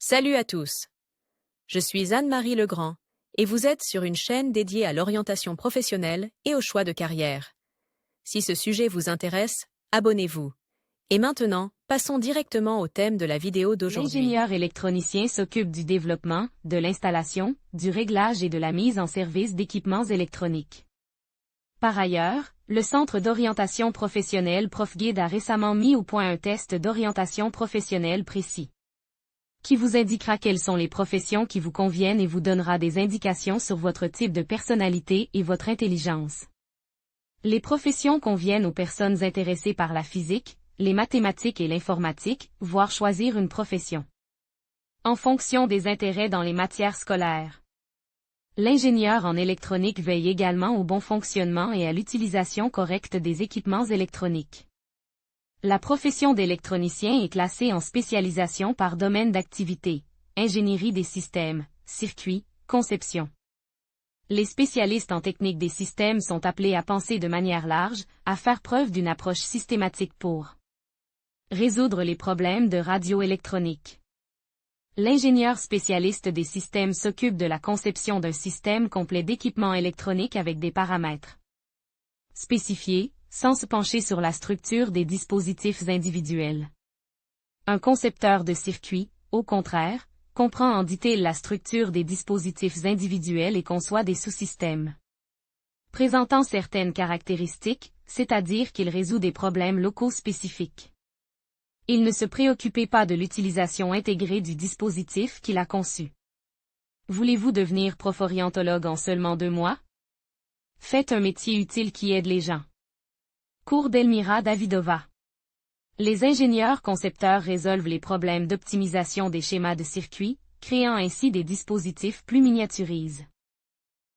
Salut à tous. Je suis Anne-Marie Legrand et vous êtes sur une chaîne dédiée à l'orientation professionnelle et au choix de carrière. Si ce sujet vous intéresse, abonnez-vous. Et maintenant, passons directement au thème de la vidéo d'aujourd'hui. L'ingénieur électronicien s'occupe du développement, de l'installation, du réglage et de la mise en service d'équipements électroniques. Par ailleurs, le Centre d'orientation professionnelle ProfGuide a récemment mis au point un test d'orientation professionnelle précis, qui vous indiquera quelles sont les professions qui vous conviennent et vous donnera des indications sur votre type de personnalité et votre intelligence. Les professions conviennent aux personnes intéressées par la physique, les mathématiques et l'informatique, voire choisir une profession en fonction des intérêts dans les matières scolaires. L'ingénieur en électronique veille également au bon fonctionnement et à l'utilisation correcte des équipements électroniques. La profession d'électronicien est classée en spécialisation par domaine d'activité, ingénierie des systèmes, circuits, conception. Les spécialistes en technique des systèmes sont appelés à penser de manière large, à faire preuve d'une approche systématique pour résoudre les problèmes de radioélectronique. L'ingénieur spécialiste des systèmes s'occupe de la conception d'un système complet d'équipements électroniques avec des paramètres spécifiés, sans se pencher sur la structure des dispositifs individuels. Un concepteur de circuit, au contraire, comprend en détail la structure des dispositifs individuels et conçoit des sous-systèmes présentant certaines caractéristiques, c'est-à-dire qu'il résout des problèmes locaux spécifiques. Il ne se préoccupait pas de l'utilisation intégrée du dispositif qu'il a conçu. Voulez-vous devenir prof-orientologue en seulement 2 mois? Faites un métier utile qui aide les gens. Cours d'Elmira Davidova. Les ingénieurs concepteurs résolvent les problèmes d'optimisation des schémas de circuits, créant ainsi des dispositifs plus miniaturisés.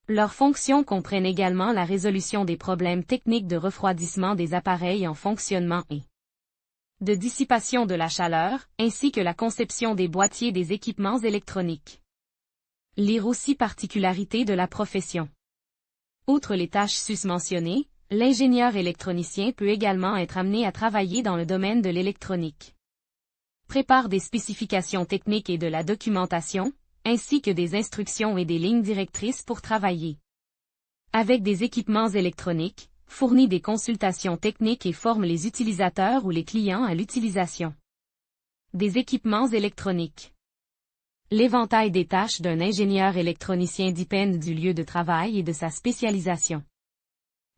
Leurs fonctions comprennent également la résolution des problèmes techniques de refroidissement des appareils en fonctionnement et de dissipation de la chaleur, ainsi que la conception des boîtiers des équipements électroniques. Lire aussi particularités de la profession. Outre les tâches susmentionnées, l'ingénieur électronicien peut également être amené à travailler dans le domaine de l'électronique. Prépare des spécifications techniques et de la documentation, ainsi que des instructions et des lignes directrices pour travailler avec des équipements électroniques, fournit des consultations techniques et forme les utilisateurs ou les clients à l'utilisation des équipements électroniques. L'éventail des tâches d'un ingénieur électronicien dépend du lieu de travail et de sa spécialisation.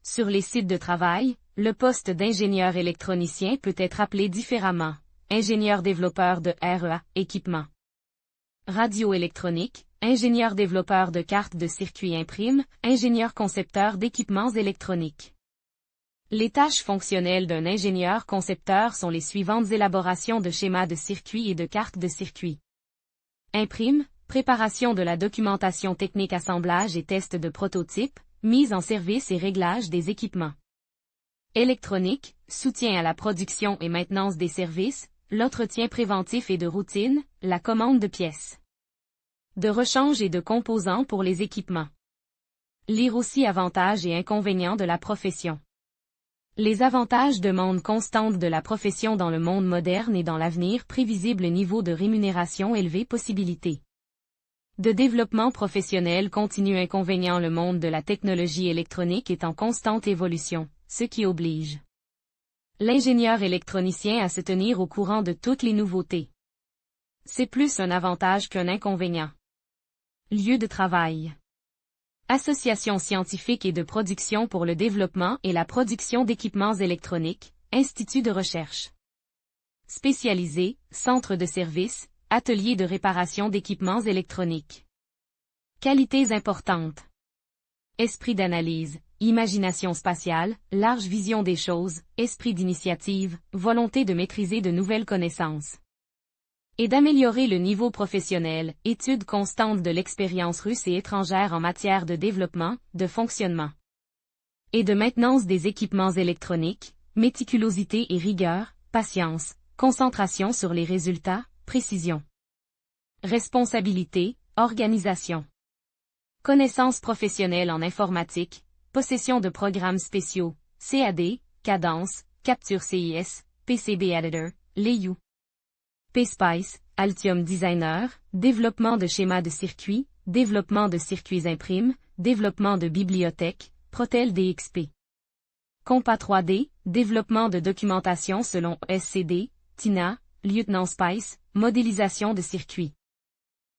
Sur les sites de travail, le poste d'ingénieur électronicien peut être appelé différemment: ingénieur développeur de REA, équipement radioélectronique, ingénieur développeur de cartes de circuit imprime, ingénieur concepteur d'équipements électroniques. Les tâches fonctionnelles d'un ingénieur concepteur sont les suivantes: élaboration de schémas de circuit et de cartes de circuit imprime, préparation de la documentation technique, assemblage et test de prototypes, mise en service et réglage des équipements électroniques, soutien à la production et maintenance des services, l'entretien préventif et de routine, la commande de pièces de rechange et de composants pour les équipements. Lire aussi avantages et inconvénients de la profession. Les avantages: demande constante de la profession dans le monde moderne et dans l'avenir, prévisible niveau de rémunération élevé, possibilité de développement professionnel continu. Inconvénients: le monde de la technologie électronique est en constante évolution, ce qui oblige l'ingénieur électronicien à se tenir au courant de toutes les nouveautés. C'est plus un avantage qu'un inconvénient. Lieu de travail. Association scientifique et de production pour le développement et la production d'équipements électroniques, institut de recherche spécialisé, centre de service, atelier de réparation d'équipements électroniques. Qualités importantes: esprit d'analyse, imagination spatiale, large vision des choses, esprit d'initiative, volonté de maîtriser de nouvelles connaissances et d'améliorer le niveau professionnel, étude constante de l'expérience russe et étrangère en matière de développement, de fonctionnement et de maintenance des équipements électroniques, méticulosité et rigueur, patience, concentration sur les résultats, précision, responsabilité, organisation. Connaissances professionnelles en informatique, possession de programmes spéciaux, CAD, Cadence, Capture CIS, PCB Editor, LEU, PSpice, Altium Designer, développement de schémas de circuits, développement de circuits imprimes, développement de bibliothèques, Protel DXP. Compa 3D, développement de documentation selon SCD, TINA, Lieutenant Spice, modélisation de circuits.